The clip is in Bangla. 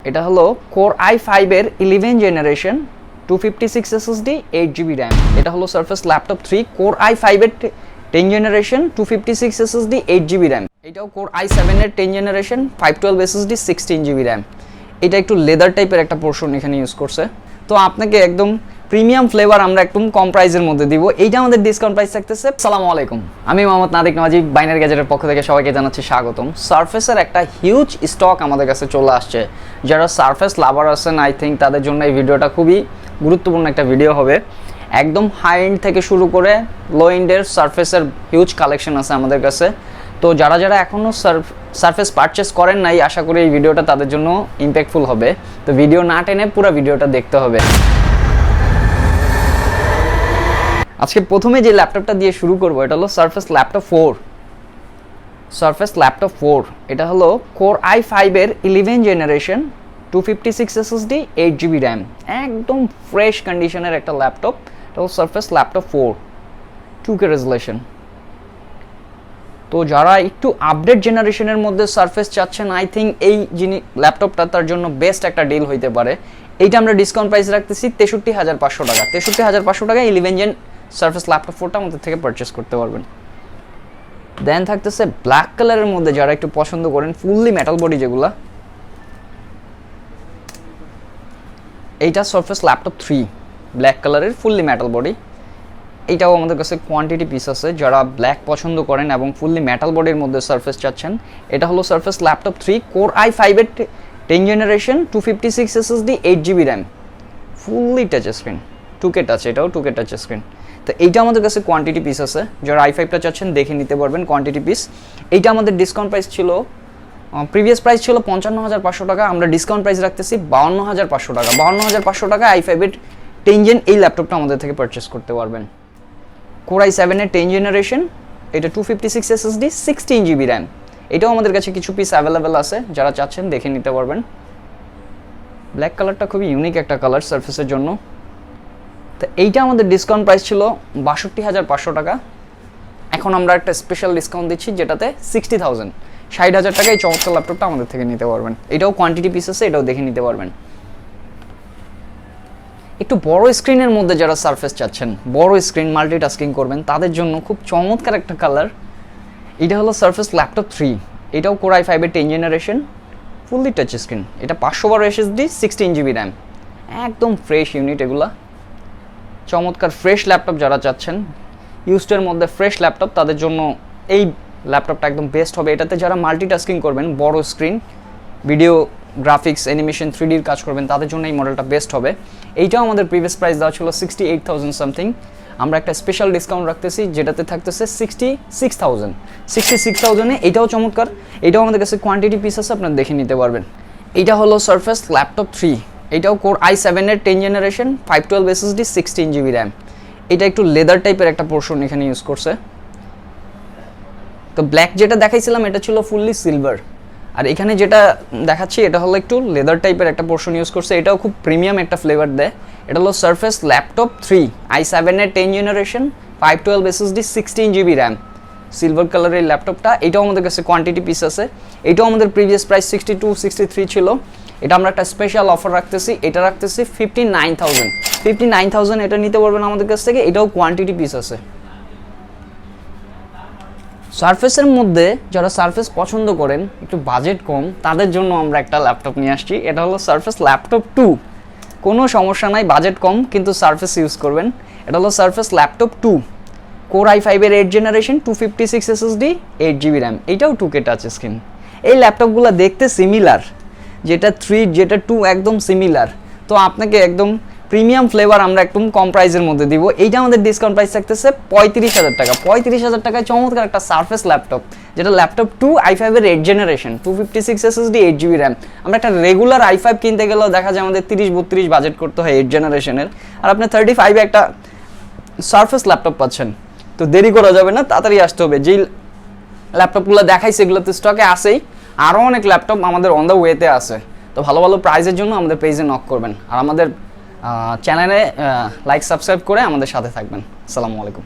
এটা হলো Core i5 এর 11 জেনারেশন 256 SSD 8GB RAM। এটা হলো Surface Laptop 3 Core i5 এর 10 জেনারেশন 256 SSD 8GB RAM। এটাও Core i7 এর 10 জেনারেশন 512 SSD 16GB RAM। এটা একটু লেদার টাইপের একটা পোরশন এখানে ইউজ করছে। তো আপনাকে একদম প্রিমিয়াম ফ্লেভার আমরা একদম কম প্রাইসের মধ্যে দিব। এইটা আমাদের ডিসকাউন্ট প্রাইস থাকতেছে। আসসালামু আলাইকুম, আমি মোহাম্মদ নাদিক নাজিব, বাইনারি গ্যাজেটের পক্ষ থেকে সবাইকে জানাচ্ছি স্বাগতম। সারফেসের একটা হিউজ স্টক আমাদের কাছে চলে আসছে। যারা সারফেস লাভার আছেন আই থিঙ্ক তাদের জন্য এই ভিডিওটা খুবই গুরুত্বপূর্ণ একটা ভিডিও হবে। একদম হাই এন্ড থেকে শুরু করে লো এন্ডের সারফেসের হিউজ কালেকশন আছে আমাদের কাছে। তো যারা যারা এখনও সারফেস পারচেস করেন নাই, আশা করি এই ভিডিওটা তাদের জন্য ইম্প্যাক্টফুল হবে। তো ভিডিও না টেনে পুরো ভিডিওটা দেখতে হবে। আজকে প্রথমে যে ল্যাপটপটা দিয়ে শুরু করব এটা হলো সারফেস ল্যাপটপ 4। সারফেস ল্যাপটপ 4 এটা হলো Core i5 এর 11 জেনারেশন 256 SSD 8GB RAM। একদম ফ্রেশ কন্ডিশনের একটা ল্যাপটপ। এটা হলো সারফেস ল্যাপটপ 4 2K রেজোলিউশন। তো যারা একটু আপডেট জেনারেশনের মধ্যে সারফেস চাচ্ছেন আই থিঙ্ক এই ল্যাপটপটা তার জন্য বেস্ট একটা ডিল হইতে পারে। এইটা আমরা ডিসকাউন্ট প্রাইস রাখতেছি 63,500 টাকা। 63,500 টাকায় 11 জেন সারফেস ল্যাপটপ 4টা আমাদের থেকে পারচেস করতে পারবেন। দেন থাকতেছে ব্ল্যাক কালারের মধ্যে যারা একটু পছন্দ করেন, ফুললি মেটাল বডি যেগুলা, এইটা সারফেস ল্যাপটপ 3 ব্ল্যাক কালারের ফুললি মেটাল বডি। এইটাও আমাদের কাছে কোয়ান্টিটি পিস আছে। যারা ব্ল্যাক পছন্দ করেন এবং ফুললি মেটাল বডির মধ্যে সারফেস চাচ্ছেন, এটা হলো সারফেস ল্যাপটপ 3 Core i5 এর 10 generation 256 SSD 8GB RAM fully touch screen 2K touch. এটাও 2K টাচ স্ক্রিন। তো এইটা আমাদের কাছে কোয়ান্টিটি পিস আছে। যারা i5টা চাচ্ছেন দেখে নিতে পারবেন কোয়ান্টিটি পিস। এইটা আমাদের ডিসকাউন্ট প্রাইস ছিল, প্রিভিয়াস প্রাইস ছিল 55,500 টাকা। আমরা ডিসকাউন্ট প্রাইস রাখতেছি 52,500 টাকা। 52,500 টাকা i5 এর 10 জেন এই ল্যাপটপটা আমাদের থেকে পারচেস করতে পারবেন। Core i7 এর 10 জেনারেশন, এটা 256 SSD 16GB RAM। এটাও আমাদের কাছে কিছু পিস অ্যাভেলেবেল আছে, যারা চাচ্ছেন দেখে নিতে পারবেন। ব্ল্যাক কালারটা খুবই ইউনিক একটা কালার সারফেসের জন্য। তো এইটা আমাদের ডিসকাউন্ট প্রাইস ছিল 62,500 টাকা। এখন আমরা একটা স্পেশাল ডিসকাউন্ট দিচ্ছি যেটাতে 60,000 60,000 টাকায় এই চমৎকার ল্যাপটপটা আমাদের থেকে নিতে পারবেন। এটাও কোয়ান্টিটি পিস আছে, এটাও দেখে নিতে পারবেন। একটু বড় স্ক্রিনের মধ্যে যারা সারফেস চাচ্ছেন, বড় স্ক্রিন মাল্টিটাস্কিং করবেন, তাদের জন্য খুব চমৎকার একটা কালার। এটা হলো সারফেস ল্যাপটপ 3। এটাও Core i5 এর 10 জেনারেশন ফুললি টাচ স্ক্রিন। এটা 512 SSD 16GB RAM। একদম ফ্রেশ ইউনিট এগুলা। চমৎকার ফ্রেশ ল্যাপটপ যারা চাচ্ছেন, ইউজডের মধ্যে ফ্রেশ ল্যাপটপ, তাদের জন্য এই ল্যাপটপটা একদম বেস্ট হবে। এটাতে যারা মাল্টিটাস্কিং করবেন, বড় স্ক্রিন, ভিডিও, গ্রাফিক্স, অ্যানিমেশন, 3Dর কাজ করবেন, তাদের জন্য এই মডেলটা বেস্ট হবে। এইটাও আমাদের প্রিভিয়াস প্রাইস দেওয়া ছিল 68,000 সামথিং। আমরা একটা স্পেশাল ডিসকাউন্ট রাখতেছি যেটাতে থাকতেছে 66,000 এইটাও চমৎকার। এটাও আমাদের কাছে কোয়ান্টিটি পিস আছে, আপনারা দেখে নিতে পারবেন। এইটা হলো সারফেস ল্যাপটপ 3। এটাও Core i7 এর 10 জেনারেশন 512 SSD 16GB RAM। এটা একটু লেদার টাইপের একটা পোরশন এখানে ইউজ করছে। তো ব্ল্যাক যেটা দেখাইছিলাম এটা ছিল ফুললি সিলভার, আর এখানে যেটা দেখাচ্ছি এটা হলো একটু লেদার টাইপের একটা পোরশন ইউজ করছে। এটাও খুব প্রিমিয়াম একটা ফ্লেভার দেয়। এটা হলো সারফেস ল্যাপটপ 3 i7 এর 10 generation 512 SSD 16GB RAM silver কালারের ল্যাপটপটা। এটাও আমাদের কাছে কোয়ান্টিটি পিস আছে। এটাও আমাদের প্রিভিয়াস প্রাইস 62-63 ছিল। এটা আমরা একটা স্পেশাল অফার রাখতেছি, এটা রাখতেছি 59,000 এটা নিতে পারবেন আমাদের কাছ থেকে। এটাও কোয়ান্টিটি পিস আছে। সারফেসের মধ্যে যারা সারফেস পছন্দ করেন, একটু বাজেট কম, তাদের জন্য আমরা একটা ল্যাপটপ নিয়ে আসছি। এটা হলো সারফেস ল্যাপটপ 2। কোনো সমস্যা নাই, বাজেট কম কিন্তু সারফেস ইউজ করবেন। এটা হলো সারফেস ল্যাপটপ 2 Core i5 এর 8 জেনারেশন 256 SSD 8GB RAM। এটাও 2K টাচ স্ক্রিন। এই ল্যাপটপগুলো দেখতে সিমিলার, যেটা 3 যেটা 2 একদম সিমিলার। তো আপনাকে একদম প্রিমিয়াম ফ্লেভার আমরা একদম কম প্রাইসের মধ্যে দিব। এইটা আমাদের ডিসকাউন্ট প্রাইস থাকতেছে 35,000 টাকা। 35,000 টাকায় চমৎকার একটা সারফেস ল্যাপটপ, যেটা ল্যাপটপ 2 i5 এর 8 জেনারেশন 256 SSD 8GB RAM। আমরা একটা রেগুলার i5 কিনতে গেলেও দেখা যায় আমাদের 30-32 বাজেট করতে হয় 8 জেনারেশনের, আর আপনি 35 এ একটা সারফেস ল্যাপটপ পাচ্ছেন। তো দেরি করা যাবে না, তাড়াতাড়ি আসতে হবে। যেই ল্যাপটপগুলো দেখাইছে এগুলো তো স্টকে আসেই, আরও অনেক ল্যাপটপ আমাদের অন দ্য ওয়েতে আছে। তো ভালো ভালো প্রাইসের জন্য আমাদের পেজে নক করবেন, আর আমাদের চ্যানেলে লাইক সাবস্ক্রাইব করে আমাদের সাথে থাকবেন। আসসালামু আলাইকুম।